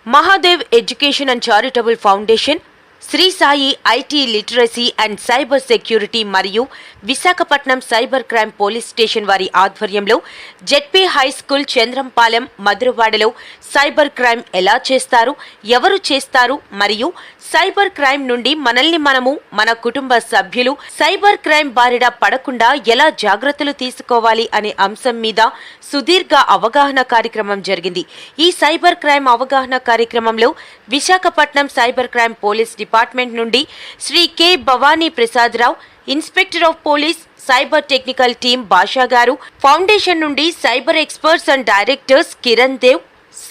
Mahadev Education and Charitable Foundation, Shri Sai IT literacy and cyber security మరియు Visakhapatnam cyber crime police station వారి ఆధ్వర్యంలో ZP high school Chandrampalem మధురవాడలో cyber crime ఎలా చేస్తారు, ఎవరు చేస్తారు మరియు సైబర్ క్రైమ్ నుండి మనల్ని మనము, మన కుటుంబ సభ్యులు సైబర్ క్రైమ్ బారిన పడకుండా ఎలా జాగ్రత్తలు తీసుకోవాలి అనే అంశం మీద సుదీర్ఘ అవగాహన కార్యక్రమం జరిగింది. ఈ సైబర్ క్రైమ్ అవగాహన కార్యక్రమంలో Visakhapatnam cyber crime police department నుండి Shri K Bhavani Prasad Rao, inspector of police cyber technical team Basha garu, foundation నుండి cyber experts and directors Kiran Dev,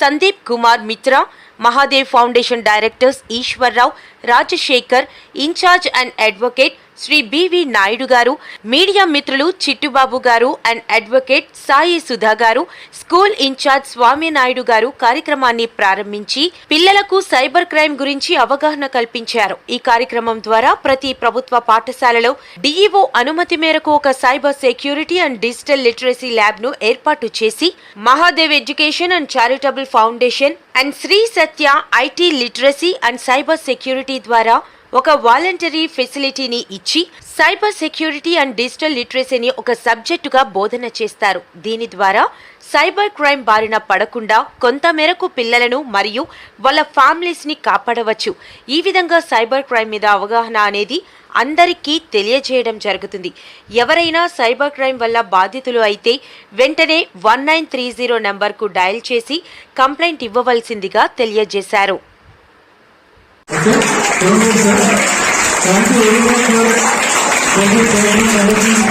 Sandeep Kumar Mitra, Mahadev foundation directors Eswar Rao, Rajasekhar, incharge and advocate Shri BV Naidu garu, media మిత్రులు చిట్టుబాబు గారు అండ్ అడ్వకేట్ సాయి సుధా గారు, స్కూల్ ఇన్ఛార్జ్ స్వామి నాయుడు గారు కార్యక్రమాన్ని ప్రారంభించి పిల్లలకు సైబర్ క్రైమ్ గురించి అవగాహన కల్పించారు. ఈ కార్యక్రమం ద్వారా ప్రతి ప్రభుత్వ పాఠశాలలో డిఈఓ అనుమతి మేరకు ఒక cyber security and digital literacy lab ను ఏర్పాటు చేసి Mahadev education and charitable foundation and Shri Satya IT literacy and cyber security ద్వారా ఒక వాలంటరీ ఫెసిలిటీని ఇచ్చి సైబర్ సెక్యూరిటీ అండ్ డిజిటల్ లిటరసీని ఒక సబ్జెక్టుగా బోధన చేస్తారు. దీని ద్వారా సైబర్ క్రైమ్ బారిన పడకుండా కొంతమేరకు పిల్లలను మరియు వాళ్ళ ఫ్యామిలీస్ ని కాపాడవచ్చు. ఈ విధంగా సైబర్ క్రైమ్ మీద అవగాహన అనేది అందరికీ తెలియజేయడం జరుగుతుంది. ఎవరైనా సైబర్ క్రైమ్ వల్ల బాధితులు అయితే వెంటనే 1930 నంబర్కు డయల్ చేసి కంప్లైంట్ ఇవ్వవలసిందిగా తెలియజేశారు. Okay, thank you very much for the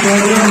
program.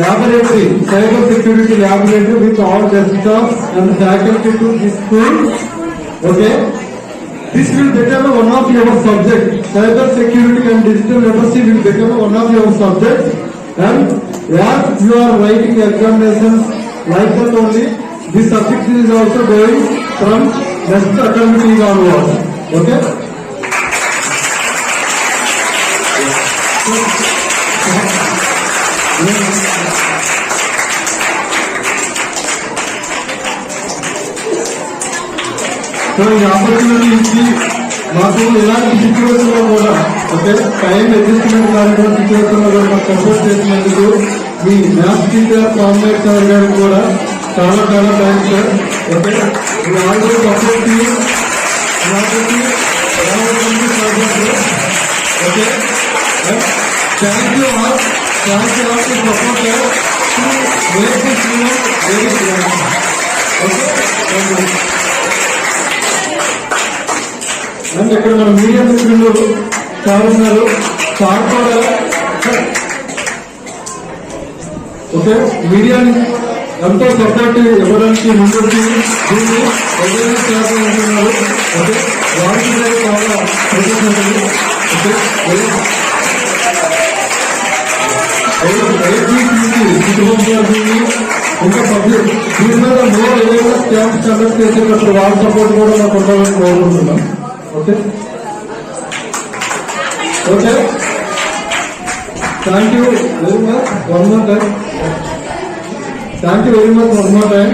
Laboratory, cyber security laboratory with all desktops and faculty to this school. Okay, this will become one of your subjects. Cyber security and digital literacy will become one of your subjects. And as you are writing examinations like that only, this subject is also going from next academic year onwards. Okay. So ఈ opportunity ఇచ్చి మాకు ఎలాంటి situation లో కూడా okay time adjustment కాకుండా situation లో కూడా మాకు సపోర్ట్ చేసినందుకు మీ మ్యాథ్స్ టీచర్ కాంబినేట్ సార్ గారికి కూడా చాలా చాలా thanks sir. Okay me already support okay thank you all support okay. And ఇక్కడ మన మీడియా మిత్రులు సార్ ఉన్నారు, సార్ కూడా ఓకే మీడియాని ఎంతో సపోర్ట్ ఇవ్వడానికి ముందుకు దీన్ని అవేర్నెస్ చేస్తున్నారు. ఓకే వారికి చాలా కృతజ్ఞతలు. ఇంకా పబ్లిక్ దీని మీద మోర్ అవేర్నెస్ క్యాంప్స్ కండక్ట్ చేసేటప్పుడు వాళ్ళ సపోర్ట్ కూడా మాకు ఉండాలని కోరుకుంటున్నాం. Okay. Okay. Thank you very much. One more time. Thank you very much. One more time.